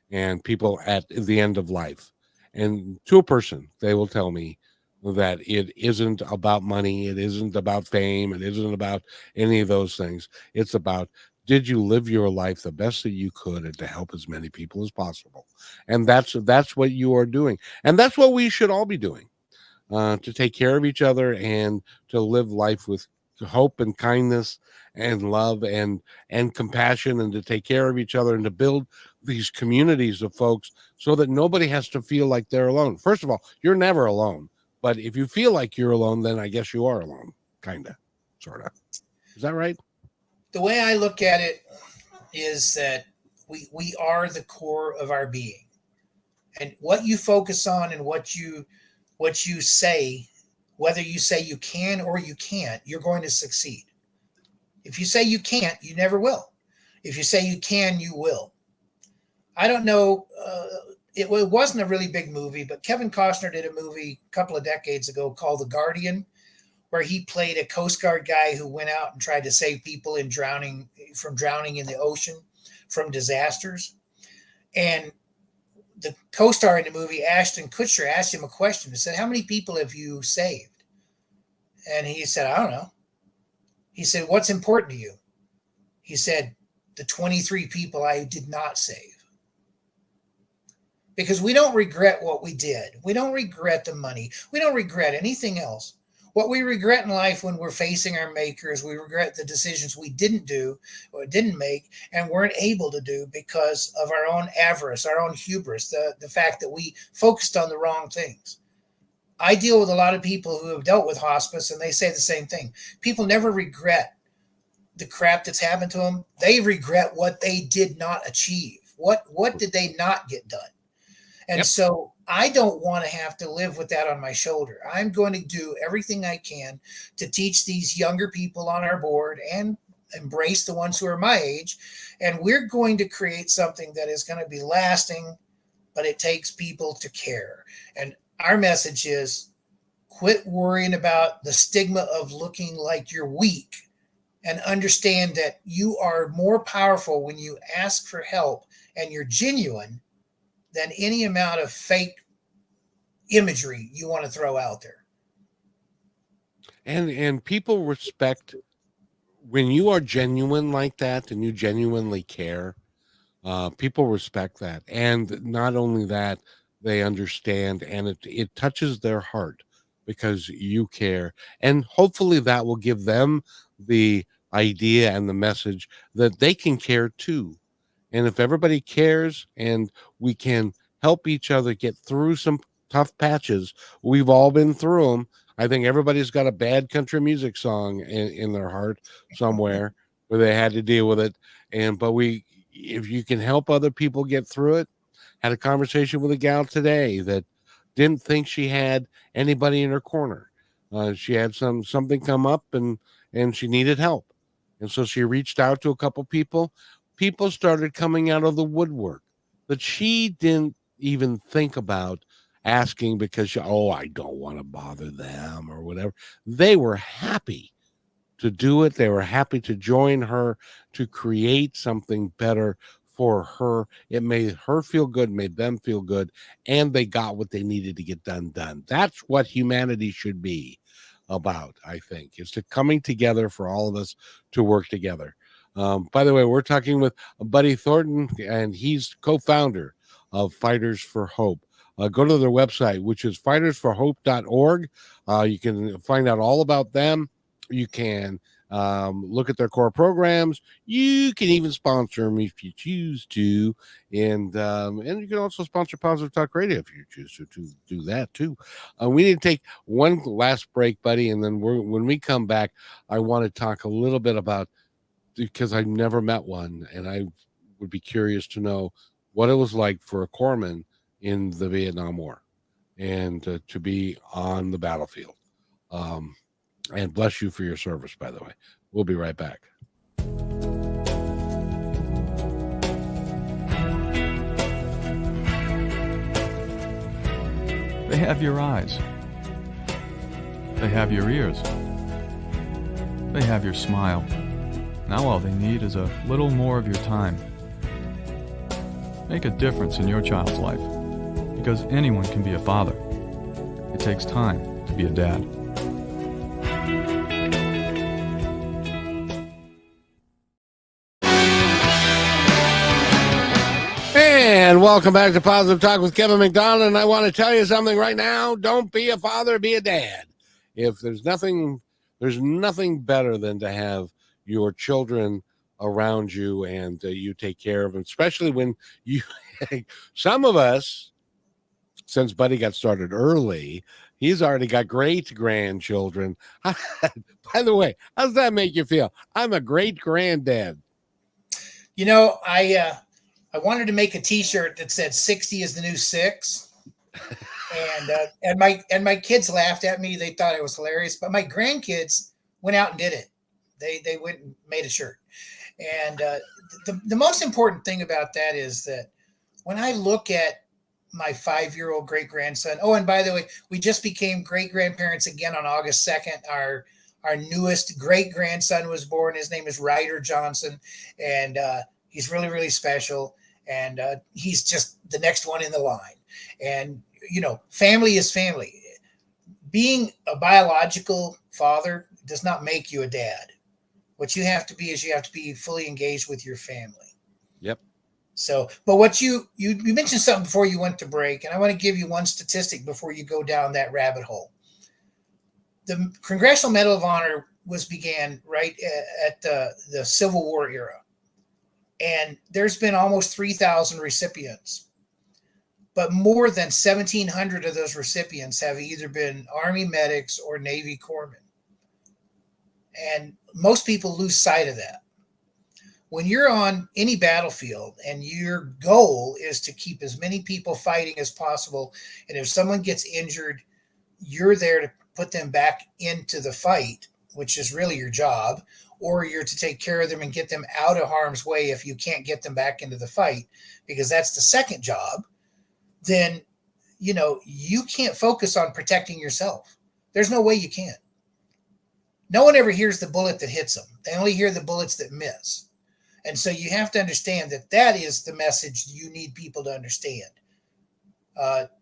and people at the end of life. And to a person, they will tell me that it isn't about money. It isn't about fame. It isn't about any of those things. It's about, did you live your life the best that you could and to help as many people as possible? And that's what you are doing. And that's what we should all be doing, to take care of each other and to live life with hope and kindness and love and compassion, and to take care of each other and to build these communities of folks so that nobody has to feel like they're alone. First of all, you're never alone. But if you feel like you're alone, then I guess you are alone, kind of, sort of. Is that right? The way I look at it is that we are the core of our being, and what you focus on and what you say, whether you say you can or you can't, you're going to succeed. If you say you can't, you never will. If you say you can, you will. I don't know. It wasn't a really big movie, but Kevin Costner did a movie a couple of decades ago called The Guardian, where he played a Coast Guard guy who went out and tried to save people from drowning in the ocean from disasters. And the co-star in the movie, Ashton Kutcher, asked him a question. He said, "How many people have you saved?" And he said, "I don't know." He said, "What's important to you?" He said, "The 23 people I did not save." Because we don't regret what we did. We don't regret the money. We don't regret anything else. What we regret in life when we're facing our makers, we regret the decisions we didn't do or didn't make and weren't able to do because of our own avarice, our own hubris, the fact that we focused on the wrong things. I deal with a lot of people who have dealt with hospice, and they say the same thing. People never regret the crap that's happened to them. They regret what they did not achieve. What did they not get done? And so I don't want to have to live with that on my shoulder. I'm going to do everything I can to teach these younger people on our board and embrace the ones who are my age. And we're going to create something that is going to be lasting, but it takes people to care. And our message is quit worrying about the stigma of looking like you're weak and understand that you are more powerful when you ask for help and you're genuine than any amount of fake imagery you want to throw out there. And people respect when you are genuine like that and you genuinely care. People respect that. And not only that, they understand, and it touches their heart because you care. And hopefully that will give them the idea and the message that they can care too. And if everybody cares and we can help each other get through some tough patches, we've all been through them. I think everybody's got a bad country music song in their heart somewhere where they had to deal with it. But if you can help other people get through it, had a conversation with a gal today that didn't think she had anybody in her corner. She had something come up and she needed help. And so she reached out to a couple people. People started coming out of the woodwork that she didn't even think about asking because I don't want to bother them or whatever. They were happy to do it. They were happy to join her to create something better for her. It made her feel good, made them feel good, and they got what they needed to get done. That's what humanity should be about, I think, is to coming together for all of us to work together. By the way, we're talking with Buddy Thornton, and he's co-founder of Fighters for Hope. Go to their website, which is fightersforhope.org. You can find out all about them. You can look at their core programs. You can even sponsor them if you choose to. And you can also sponsor Positive Talk Radio if you choose to do that too. We need to take one last break, Buddy, and then when we come back, I want to talk a little bit about, because I've never met one, and I would be curious to know what it was like for a corpsman in the Vietnam War and to be on the battlefield. And bless you for your service, by the way. We'll be right back. They have your eyes. They have your ears. They have your smile. Now all they need is a little more of your time. Make a difference in your child's life, because anyone can be a father. It takes time to be a dad. And welcome back to Positive Talk with Kevin McDonald. And I want to tell you something right now. Don't be a father, be a dad. If there's nothing better than to have your children around you and you take care of them, especially when you, some of us, since Buddy got started early, He's already got great grandchildren. By the way, how does that make you feel? I'm a great granddad. You know, I wanted to make a T-shirt that said 60 is the new 6. And my kids laughed at me. They thought it was hilarious, but my grandkids went out and did it. They went and made a shirt. And the most important thing about that is that when I look at my 5-year-old great-grandson, oh, and by the way, we just became great-grandparents again on August 2nd. Our newest great-grandson was born. His name is Ryder Johnson, and he's really, really special. And he's just the next one in the line. And, you know, family is family. Being a biological father does not make you a dad. What you have to be is you have to be fully engaged with your family. Yep. So, but what you mentioned something before you went to break, and I want to give you one statistic before you go down that rabbit hole. The Congressional Medal of Honor began right at the Civil War era. And there's been almost 3,000 recipients. But more than 1,700 of those recipients have either been Army medics or Navy corpsmen. And most people lose sight of that. When you're on any battlefield and your goal is to keep as many people fighting as possible, and if someone gets injured, you're there to put them back into the fight, which is really your job, or you're to take care of them and get them out of harm's way if you can't get them back into the fight, because that's the second job, then, you know, you can't focus on protecting yourself. There's no way you can. No one ever hears the bullet that hits them. They only hear the bullets that miss. And so you have to understand that that is the message you need people to understand.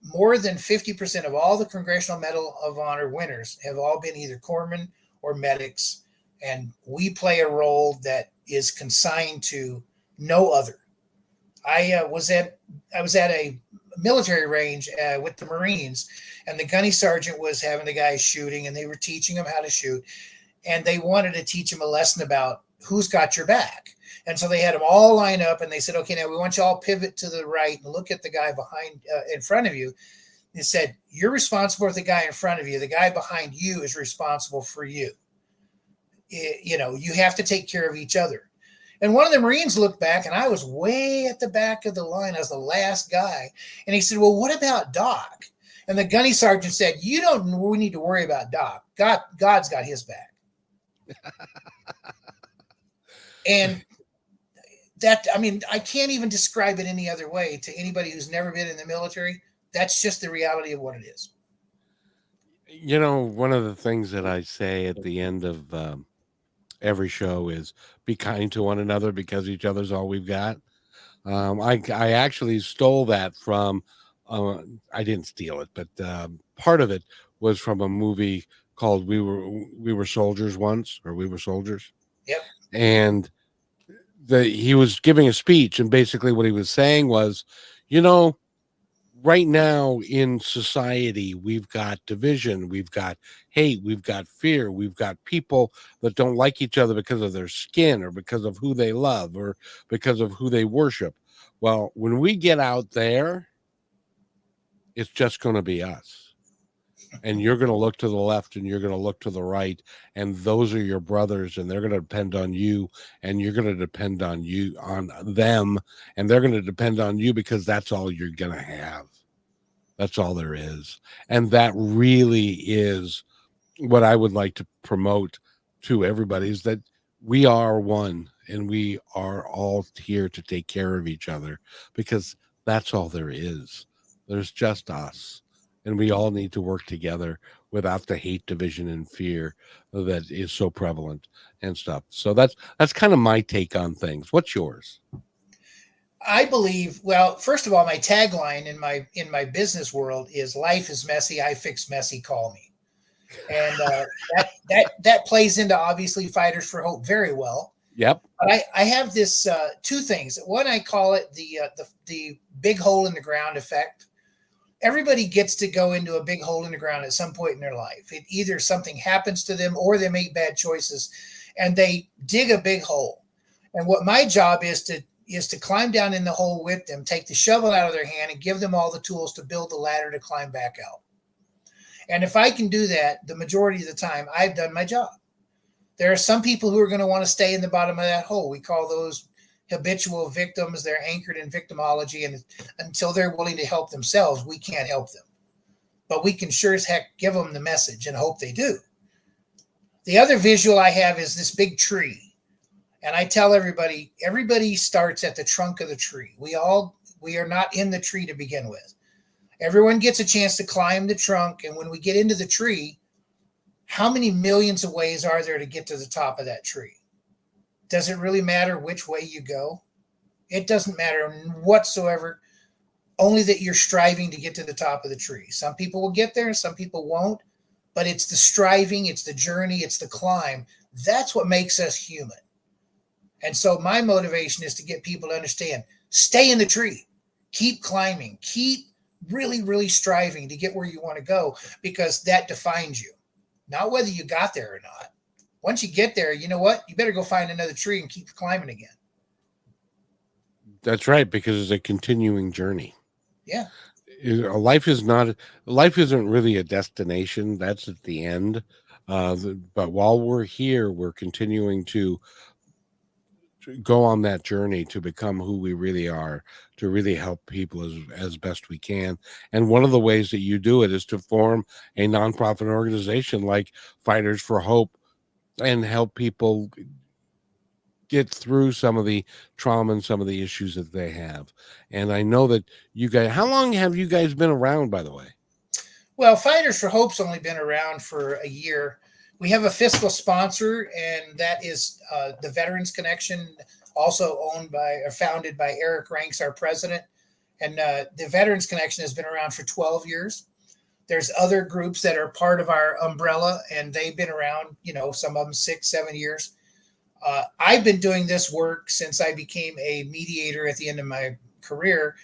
More than 50% of all the Congressional Medal of Honor winners have all been either corpsmen or medics. And we play a role that is consigned to no other. I was at a military range with the Marines, and the gunny sergeant was having the guys shooting, and they were teaching them how to shoot. And they wanted to teach them a lesson about who's got your back. And so they had them all line up, and they said, okay, now we want you all pivot to the right and look at the guy in front of you. They said, you're responsible for the guy in front of you. The guy behind you is responsible for you. You know, you have to take care of each other. And one of the Marines looked back, and I was way at the back of the line. I was the last guy. And he said, well, what about Doc? And the gunny sergeant said, we need to worry about Doc. God's got his back. And that, I mean, I can't even describe it any other way to anybody who's never been in the military. That's just the reality of what it is. You know, one of the things that I say at the end of every show is be kind to one another because each other's all we've got. I actually stole that from, I didn't steal it, but part of it was from a movie called We Were Soldiers Once, or We Were Soldiers. Yep. And he was giving a speech, and basically what he was saying was, you know, right now in society, we've got division, we've got hate, we've got fear, we've got people that don't like each other because of their skin or because of who they love or because of who they worship. Well, when we get out there, it's just going to be us. And you're going to look to the left and you're going to look to the right, and those are your brothers, and they're going to depend on you, and you're going to depend on them, and they're going to depend on you because that's all you're going to have. That's all there is. And that really is what I would like to promote to everybody, is that we are one, and we are all here to take care of each other, because that's all there is. There's just us. And we all need to work together without the hate, division, and fear that is so prevalent and stuff. So that's kind of my take on things. What's yours? I believe, well, first of all, my tagline in my business world is "Life is messy. I fix messy. Call me." And that plays into obviously Fighters for Hope very well. Yep. But I have this two things. One, I call it the big hole in the ground effect. Everybody gets to go into a big hole in the ground at some point in their life. Either something happens to them or they make bad choices and they dig a big hole. And what my job is to climb down in the hole with them, take the shovel out of their hand and give them all the tools to build the ladder to climb back out. And if I can do that, the majority of the time, I've done my job. There are some people who are going to want to stay in the bottom of that hole. We call those habitual victims. They're anchored in victimology, and until they're willing to help themselves, we can't help them. But we can sure as heck give them the message and hope they do. The other visual I have is this big tree. And I tell everybody starts at the trunk of the tree. We are not in the tree to begin with. Everyone gets a chance to climb the trunk. And when we get into the tree, how many millions of ways are there to get to the top of that tree? Does it really matter which way you go? It doesn't matter whatsoever, only that you're striving to get to the top of the tree. Some people will get there, some people won't, but it's the striving, it's the journey, it's the climb. That's what makes us human. And so my motivation is to get people to understand, stay in the tree, keep climbing, keep really, really striving to get where you want to go, because that defines you, not whether you got there or not. Once you get there, you know what? You better go find another tree and keep climbing again. That's right, because it's a continuing journey. Yeah. Life isn't really a destination. That's at the end. But while we're here, we're continuing to go on that journey to become who we really are, to really help people as best we can. And one of the ways that you do it is to form a nonprofit organization like Fighters for Hope and help people get through some of the trauma and some of the issues that they have. And I know that you guys, how long have you guys been around, by the way? Well, Fighters for Hope's only been around for a year. We have a fiscal sponsor, and that is the Veterans Connection, also owned by or founded by Eric Ranks, our president. And the Veterans Connection has been around for 12 years. There's other groups that are part of our umbrella, and they've been around, some of them 6-7 years. I've been doing this work since I became a mediator at the end of my career.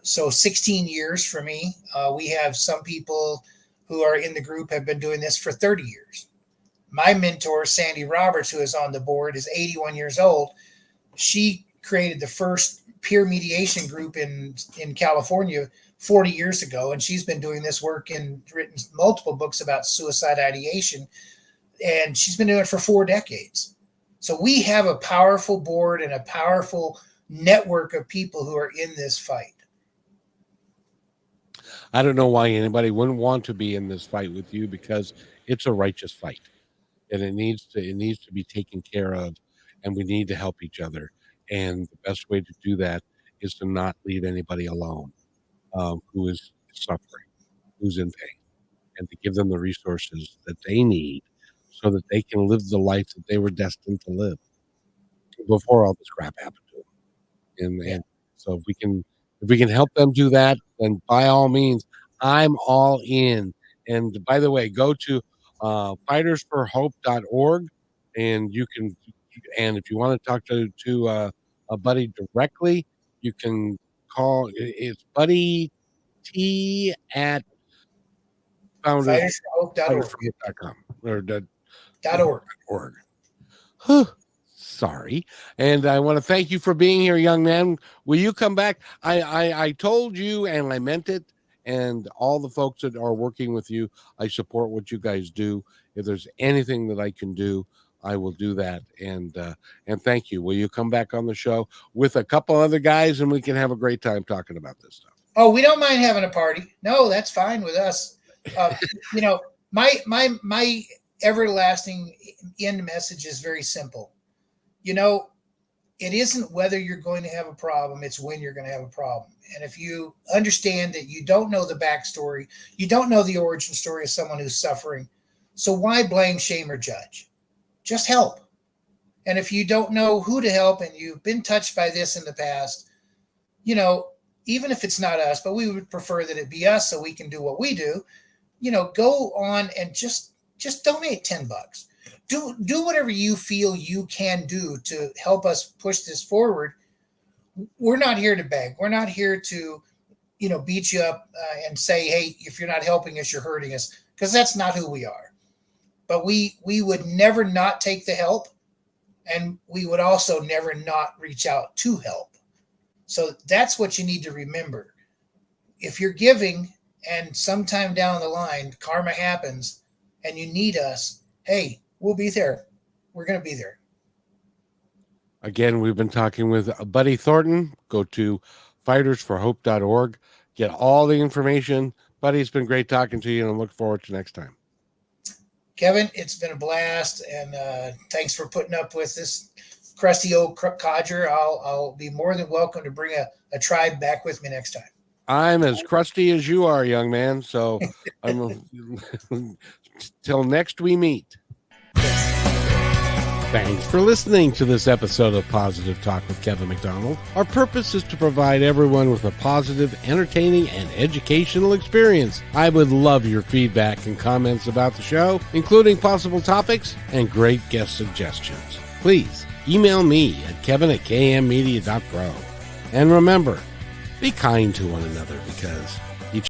So 16 years for me. We have some people who are in the group have been doing this for 30 years. My mentor, Sandy Roberts, who is on the board, is 81 years old. She created the first peer mediation group in California 40 years ago, and she's been doing this work and written multiple books about suicide ideation, and she's been doing it for 4 decades. So we have a powerful board and a powerful network of people who are in this fight. I don't know why anybody wouldn't want to be in this fight with you, because it's a righteous fight, and it needs to be taken care of, and we need to help each other. And the best way to do that is to not leave anybody alone who is suffering, who's in pain, and to give them the resources that they need so that they can live the life that they were destined to live before all this crap happened to them. And so if we can help them do that, then by all means, I'm all in. And by the way, go to fightersforhope.org, and if you want to talk to a Buddy directly, you can call. It's Buddy T at Fightersforhope.org or .org. Sorry. And I want to thank you for being here, young man. Will you come back? I told you, and I meant it, and all the folks that are working with you, I support what you guys do. If there's anything that I can do, I will do that. And thank you. Will you come back on the show with a couple other guys, and we can have a great time talking about this stuff? Oh, we don't mind having a party. No, that's fine with us. My everlasting end message is very simple. It isn't whether you're going to have a problem, it's when you're going to have a problem. And if you understand that you don't know the backstory, you don't know the origin story of someone who's suffering, so why blame, shame, or judge? Just help. And if you don't know who to help and you've been touched by this in the past, even if it's not us, but we would prefer that it be us so we can do what we do, go on and just donate $10. Do whatever you feel you can do to help us push this forward. We're not here to beg. We're not here to, beat you up and say, hey, if you're not helping us, you're hurting us, because that's not who we are. But we would never not take the help, and we would also never not reach out to help. So that's what you need to remember. If you're giving, and sometime down the line, karma happens and you need us, hey, we'll be there. We're going to be there. Again, we've been talking with Buddy Thornton. Go to fightersforhope.org. Get all the information. Buddy, it's been great talking to you, and I look forward to next time. Kevin, it's been a blast, and thanks for putting up with this crusty old codger. I'll be more than welcome to bring a tribe back with me next time. I'm as crusty as you are, young man. So till next we meet. Thanks for listening to this episode of Positive Talk with Kevin McDonald. Our purpose is to provide everyone with a positive, entertaining, and educational experience. I would love your feedback and comments about the show, including possible topics and great guest suggestions. Please email me at kevin@kmmedia.pro. And remember, be kind to one another, because